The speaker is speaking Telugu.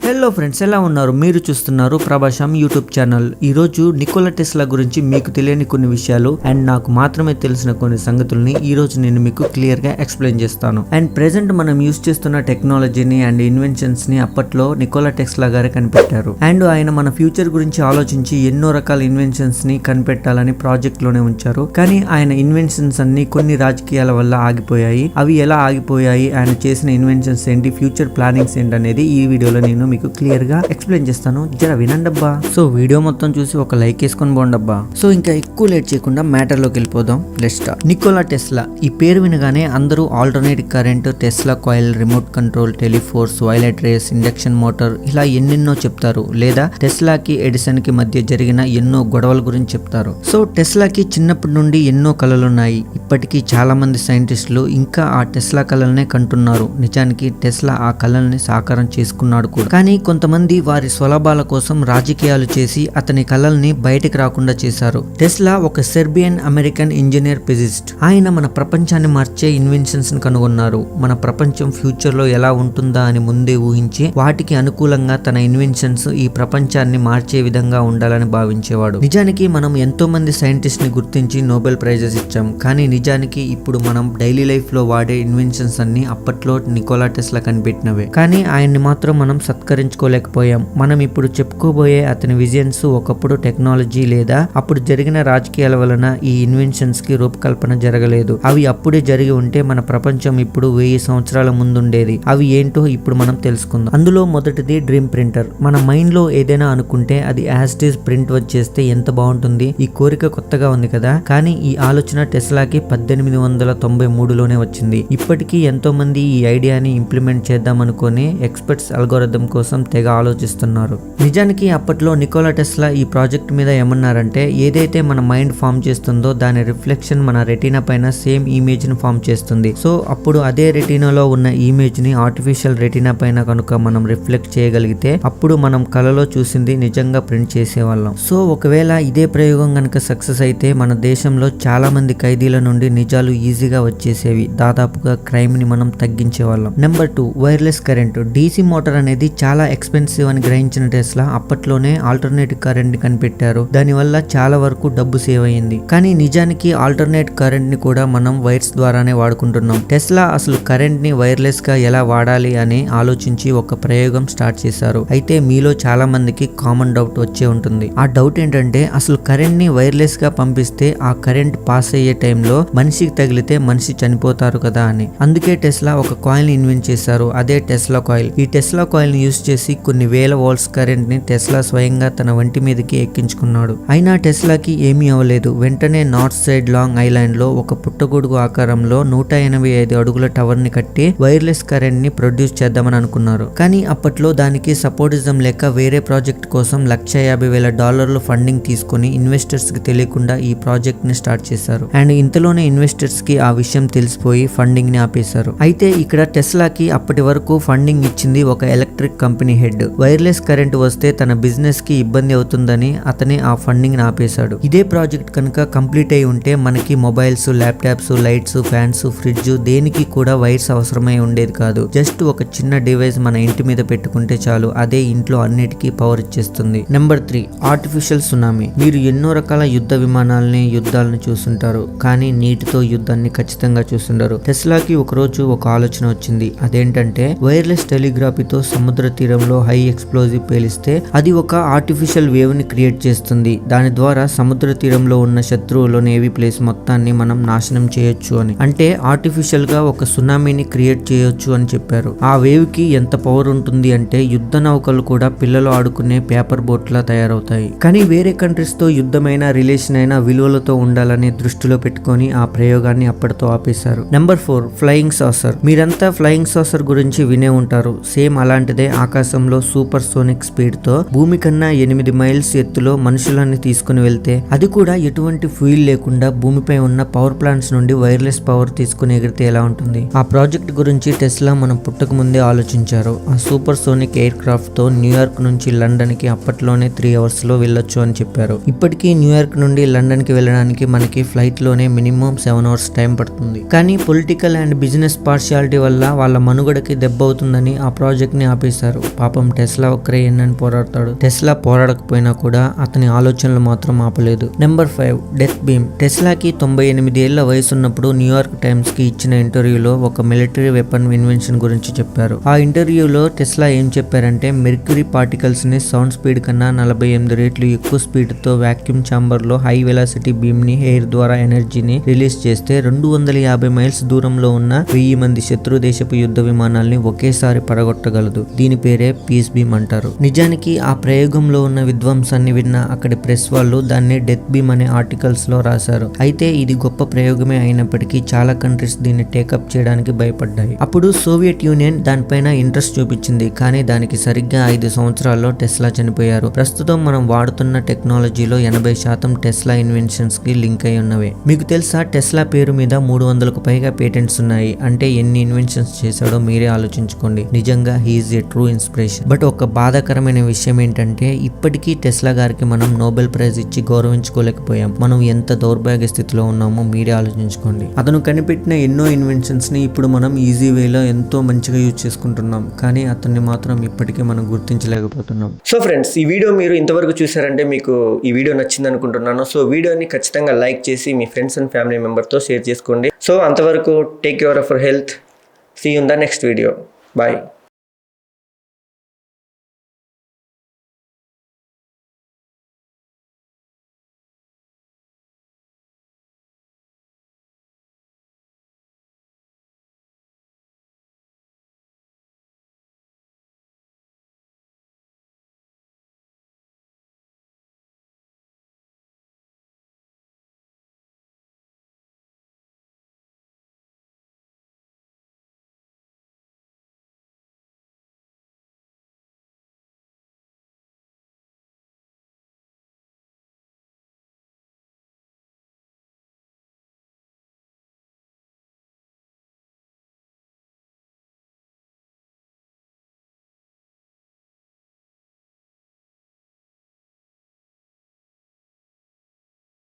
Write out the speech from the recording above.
హలో ఫ్రెండ్స్, ఎలా ఉన్నారు? మీరు చూస్తున్నారు ప్రభాషం యూట్యూబ్ ఛానల్. ఈరోజు నికోలా టెస్లా గురించి మీకు తెలియని కొన్ని విషయాలు అండ్ నాకు మాత్రమే తెలిసిన కొన్ని సంగతుల్ని ఈరోజు నేను మీకు క్లియర్ గా ఎక్స్ప్లెయిన్ చేస్తాను. అండ్ ప్రెసెంట్ మనం యూస్ చేస్తున్న టెక్నాలజీని అండ్ ఇన్వెన్షన్స్ ని అప్పట్లో నికోలా టెస్లా గారే కనిపెట్టారు. అండ్ ఆయన మన ఫ్యూచర్ గురించి ఆలోచించి ఎన్నో రకాల ఇన్వెన్షన్స్ ని కనిపెట్టాలని ప్రాజెక్ట్ లోనే ఉంచారు. కానీ ఆయన ఇన్వెన్షన్స్ అన్ని కొన్ని రాజకీయాల వల్ల ఆగిపోయాయి. అవి ఎలా ఆగిపోయాయి, ఆయన చేసిన ఇన్వెన్షన్స్ ఏంటి, ఫ్యూచర్ ప్లానింగ్స్ ఏంటి అనేది ఈ వీడియోలో నేను మీకు క్లియర్ గా ఎక్స్ప్లెయిన్ చేస్తాను. జర వినండబ్బా. సో వీడియో మొత్తం చూసి ఒక లైక్ వేసుకొని పోండబ్బా. సో ఇంకా ఎక్కువ లేట్ చేయకుండా మ్యాటర్ లోకి వెళ్ళిపోదాం. Let's start. నికోలా టెస్లా ఈ పేరు వినగానే అందరూ alternative current, Tesla coil, remote control, teleforce, violet rays, induction motor ఇలా ఎన్నెన్నో చెప్తారు. లేదా టెస్లాకి ఎడిసన్ కి మధ్య జరిగిన ఎన్నో గొడవల గురించి చెప్తారు. సో టెస్లాకి చిన్నప్పటి నుండి ఎన్నో కళలున్నాయి. ఇప్పటికీ చాలా మంది సైంటిస్టులు ఇంకా ఆ టెస్లా కళలనే కంటున్నారు. నిజానికి టెస్లా ఆ కళల్ని సాకారం చేసుకున్నాడు కూడా. కానీ కొంతమంది వారి స్వలాభాల కోసం రాజకీయాలు చేసి అతని కళల్ని బయటకు రాకుండా చేశారు. టెస్లా ఒక సెర్బియన్ అమెరికన్ ఇంజనీర్ ఫిజిస్ట్. ఆయన మన ప్రపంచాన్ని మార్చే ఇన్వెన్షన్స్ ని కనుగొన్నారు. మన ప్రపంచం ఫ్యూచర్ లో ఎలా ఉంటుందా అని ముందే ఊహించి వాటికి అనుకూలంగా తన ఇన్వెన్షన్స్ ఈ ప్రపంచాన్ని మార్చే విధంగా ఉండాలని భావించేవాడు. నిజానికి మనం ఎంతో మంది సైంటిస్ట్ ని గుర్తించి నోబెల్ ప్రైజెస్ ఇచ్చాం. కానీ నిజానికి ఇప్పుడు మనం డైలీ లైఫ్ లో వాడే ఇన్వెన్షన్స్ అన్ని అప్పట్లో నికోలా టెస్లా కనిపెట్టినవే. కానీ ఆయన్ని మాత్రం మనం సత్కరించుకోలేకపోయాం. మనం ఇప్పుడు చెప్పుకోబోయే అతని విజన్స్ ఒకప్పుడు టెక్నాలజీ లేదా అప్పుడు జరిగిన రాజకీయాల వలన ఈ ఇన్వెన్షన్స్ కి రూపకల్పన జరగలేదు. అవి అప్పుడే జరిగి ఉంటే మన ప్రపంచం ఇప్పుడు 1000 సంవత్సరాల ముందుండేది. అవి ఏంటో ఇప్పుడు మనం తెలుసుకుందాం. అందులో మొదటిది డ్రీమ్ ప్రింటర్. మన మైండ్ లో ఏదైనా అనుకుంటే అది యాజ్ ఇట్ ఈజ్ ప్రింట్ వచ్చేస్తే ఎంత బాగుంటుంది. ఈ కోరిక కొత్తగా ఉంది కదా. కానీ ఈ ఆలోచన టెస్లాకి 1893లోనే వచ్చింది. ఇప్పటికీ ఎంతో మంది ఈ ఐడియాని ఇంప్లిమెంట్ చేద్దాం అనుకుని ఎక్స్పర్ట్స్ అల్గోరిథం కోసం తెగ ఆలోచిస్తున్నారు. నిజానికి అప్పట్లో నికోలా టెస్లా ఈ ప్రాజెక్ట్ మీద ఏమన్నారంటే, ఏదైతే మన మైండ్ ఫామ్ చేస్తుందో దాని రిఫ్లెక్షన్ మన రెటీనా పైన సేమ్ ఇమేజ్ ని ఫామ్ చేస్తుంది. సో అప్పుడు అదే రెటీనాలో ఉన్న ఇమేజ్ ని ఆర్టిఫిషియల్ రెటీనా పైన కనుక మనం రిఫ్లెక్ట్ చేయగలిగితే అప్పుడు మనం కలలో చూసింది నిజంగా ప్రింట్ చేసేవాళ్ళం. సో ఒకవేళ ఇదే ప్రయోగం కనుక సక్సెస్ అయితే మన దేశంలో చాలా మంది ఖైదీల నుండి నిజాలు ఈజీగా వచ్చేసేవి. దాదాపుగా క్రైమ్ ని మనం తగ్గించేవాళ్ళం. Number 2, wireless current. DC motor అనేది చాలా ఎక్స్పెన్సివ్ అని గ్రహించిన టెస్లా అప్పట్లోనే ఆల్టర్నేటివ్ కరెంట్ ని కనిపెట్టారు. దానివల్ల చాలా వరకు డబ్బు సేవ్ అయ్యింది. కానీ నిజానికి ఆల్టర్నేట్ కరెంట్ ని కూడా మనం వైర్స్ ద్వారానే వాడుకుంటున్నాం. టెస్లా అసలు కరెంట్ ని వైర్లెస్ గా ఎలా వాడాలి అని ఆలోచించి ఒక ప్రయోగం స్టార్ట్ చేశారు. అయితే మీలో చాలా మందికి కామన్ డౌట్ వచ్చే ఉంటుంది. ఆ డౌట్ ఏంటంటే, అసలు కరెంట్ ని వైర్లెస్ గా పంపిస్తే ఆ కరెంట్ పాస్ అయ్యే టైంలో మనిషికి తగిలితే మనిషి చనిపోతారు కదా అని. అందుకే టెస్లా ఒక కాయిల్ ని ఇన్వెంట్ చేశారు. అదే టెస్లా కాయిల్. ఈ టెస్లా కాయిల్ ని యూస్ చేసి కొన్ని వేల వోల్ట్స్ కరెంట్ ని టెస్లా స్వయంగా తన వంటి మీదకి ఎక్కించుకున్నాడు. అయినా టెస్లాకి ఏమీ అవ్వలేదు. వెంటనే నార్త్ సైడ్ లాంగ్ ఐలాండ్ లో ఒక పుట్టగొడుగు ఆకారంలో 185 అడుగుల టవర్ ని కట్టి వైర్లెస్ కరెంట్ ని ప్రొడ్యూస్ చేద్దామని అనుకున్నారు. కానీ అప్పట్లో దానికి సపోర్టిజం లేక వేరే ప్రాజెక్ట్ కోసం $150,000 ఫండింగ్ తీసుకుని ఇన్వెస్టర్స్ కి తెలియకుండా ఈ ప్రాజెక్ట్ ని స్టార్ట్ చేశారు. అండ్ ఇంతలోనే ఇన్వెస్టర్స్ కి ఆ విషయం తెలిసిపోయి ఫండింగ్ ని ఆపేశారు. అయితే ఇక్కడ టెస్లాకి అప్పటి వరకు ఫండింగ్ ఇచ్చింది ఒక electric company head. Wireless current వస్తే తన బిజినెస్ కి ఇబ్బంది అవుతుందని అతనే ఆ ఫండింగ్ ని ఆపేశాడు. ఇదే ప్రాజెక్ట్ కనుక కంప్లీట్ అయి ఉంటే మనకి mobiles, laptops, lights, fans, fridge దేనికి కూడా వైర్స్ అవసరమై ఉండేది కాదు. జస్ట్ ఒక చిన్న డివైస్ మన ఇంటి మీద పెట్టుకుంటే చాలు, అదే ఇంట్లో అన్నిటికీ పవర్ ఇచ్చేస్తుంది. Number 3, artificial tsunami. మీరు ఎన్నో రకాల యుద్ధ విమానాలని, యుద్ధాలను చూస్తుంటారు. కానీ నీటితో యుద్ధాన్ని ఖచ్చితంగా చూస్తుంటారు. టెస్లాకి ఒక రోజు ఒక ఆలోచన వచ్చింది. అదేంటంటే, వైర్లెస్ టెలిగ్రాఫీతో సముద్ర తీరంలో హై ఎక్స్ప్లోజివ్ పేలిస్తే అది ఒక ఆర్టిఫిషియల్ వేవ్ ని క్రియేట్ చేస్తుంది. దాని ద్వారా సముద్ర తీరంలో ఉన్న శత్రువులు, నేవీ ప్లేస్ మొత్తాన్ని మనం నాశనం చేయొచ్చు అని. అంటే ఆర్టిఫిషియల్ గా ఒక సునామీని క్రియేట్ చేయొచ్చు అని చెప్పారు. ఆ వేవ్ కి ఎంత పవర్ ఉంటుంది అంటే యుద్ధ నౌకలు కూడా పిల్లలు ఆడుకునే పేపర్ బోట్ లా తయారవుతాయి. కానీ వేరే కంట్రీస్ తో యుద్ధమైన, రిలేషన్ అయినా విలువలతో ఉండాలని దృష్టిలో పెట్టుకొని ఆ ప్రయోగాన్ని అప్పటితో ఆపేశారు. Number 4, flying saucer. మీరంతా ఫ్లయింగ్ సాసర్ గురించి వినే ఉంటారు. సేమ్ అలాంటిదే ఆకాశంలో సూపర్ సోనిక్ స్పీడ్ తో భూమి కన్నా 8 మైల్స్ ఎత్తులో మనుషులని తీసుకుని వెళ్తే, అది కూడా ఎటువంటి ఫ్యూయిల్ లేకుండా భూమిపై ఉన్న పవర్ ప్లాంట్స్ నుండి వైర్లెస్ పవర్ తీసుకుని ఎగిరితే ఎలా ఉంటుంది. ఆ ప్రాజెక్ట్ గురించి టెస్లా మనం పుట్టక ముందే ఆలోచించారు. ఆ సూపర్ సోనిక్ ఎయిర్ క్రాఫ్ట్ తో న్యూయార్క్ నుంచి లండన్ కి అప్పట్లోనే 3 hours లో వెళ్ళొచ్చు అని చెప్పారు. ఇప్పటికీ న్యూయార్క్ నుండి లండన్ కి వెళ్ళడానికి మనకి ఫ్లైట్ లోనే మినిమం 7 hours టైం పడుతుంది. కానీ పొలిటికల్ అండ్ బిజినెస్ పార్షియాలిటీ వల్ల వాళ్ళ మనుగడకి దెబ్బ అవుతుందని ఆ ప్రాజెక్ట్ ని ఆపేశారు. చెప్పారు. పాపం టెస్లా ఒక్కరే ఎన్నని పోరాడతాడు. టెస్లా పోరాడకపోయినా కూడా అతని ఆలోచనలు మాత్రం ఆపలేదు. Number 5 death beam. టెస్లాకి 98 ఏళ్ల వయసున్నప్పుడు న్యూయార్క్ టైమ్స్ కి ఇచ్చిన ఇంటర్వ్యూలో ఒక మిలిటరీ వెపన్ ఇన్వెన్షన్ గురించి చెప్పారు. ఆ ఇంటర్వ్యూలో టెస్లా ఏం చెప్పారంటే మెర్క్యూరీ పార్టికల్స్ ని సౌండ్ స్పీడ్ కన్నా 48 రెట్లు ఎక్కువ స్పీడ్ తో వాక్యూమ్ ఛాంబర్ లో హై వెలాసిటీ బీమ్ ని ఎయిర్ ద్వారా ఎనర్జీని రిలీజ్ చేస్తే 250 మైల్స్ దూరంలో ఉన్న 1000 మంది శత్రు దేశపు యుద్ధ విమానాల్ని ఒకేసారి పడగొట్టగలదు. దీని పేరే పీస్ బీమ్ అంటారు. నిజానికి ఆ ప్రయోగంలో ఉన్న విధ్వంసాన్ని విన్న అక్కడి ప్రెస్ వాళ్ళు దాన్ని డెత్ బీమ్ అనే ఆర్టికల్స్ లో రాశారు. అయితే ఇది గొప్ప ప్రయోగమే అయినప్పటికీ చాలా కంట్రీస్ దీన్ని టేకప్ చేయడానికి భయపడ్డాయి. అప్పుడు సోవియట్ యూనియన్ దానిపైన ఇంట్రెస్ట్ చూపించింది. కానీ దానికి సరిగ్గా 5 సంవత్సరాల్లో టెస్లా చనిపోయారు. ప్రస్తుతం మనం వాడుతున్న టెక్నాలజీలో 80% టెస్లా ఇన్వెన్షన్స్ కి లింక్ అయి ఉన్నవే. మీకు తెలుసా టెస్లా పేరు మీద 300కు పైగా పేటెంట్స్ ఉన్నాయి. అంటే ఎన్ని ఇన్వెన్షన్స్ చేశాడో మీరే ఆలోచించుకోండి. నిజంగా he is a true inspiration. But ఒక బాధాకరమైన విషయం ఏంటంటే ఇప్పటికీ టెస్లా గారికి మనం నోబెల్ ప్రైజ్ ఇచ్చి గౌరవించుకోలేకపోయాం. మనం ఎంత దౌర్భాగ్య స్థితిలో ఉన్నామో మీరే ఆలోచించుకోండి. అతను కనిపెట్టిన ఎన్నో ఇన్వెన్షన్స్ ని ఇప్పుడు మనం ఈజీ వేలో ఎంతో మంచిగా యూజ్ చేసుకుంటున్నాం. కానీ అతన్ని మాత్రం ఇప్పటికీ మనం గుర్తించలేకపోతున్నాం. సో ఫ్రెండ్స్, ఈ వీడియో మీరు ఇంతవరకు చూసారంటే మీకు ఈ వీడియో నచ్చింది అనుకుంటున్నాను. సో వీడియోని ఖచ్చితంగా లైక్ చేసి మీ ఫ్రెండ్స్ అండ్ ఫ్యామిలీ మెంబర్తో షేర్ చేసుకోండి. సో అంతవరకు take care of your health. See you in the next video. Bye.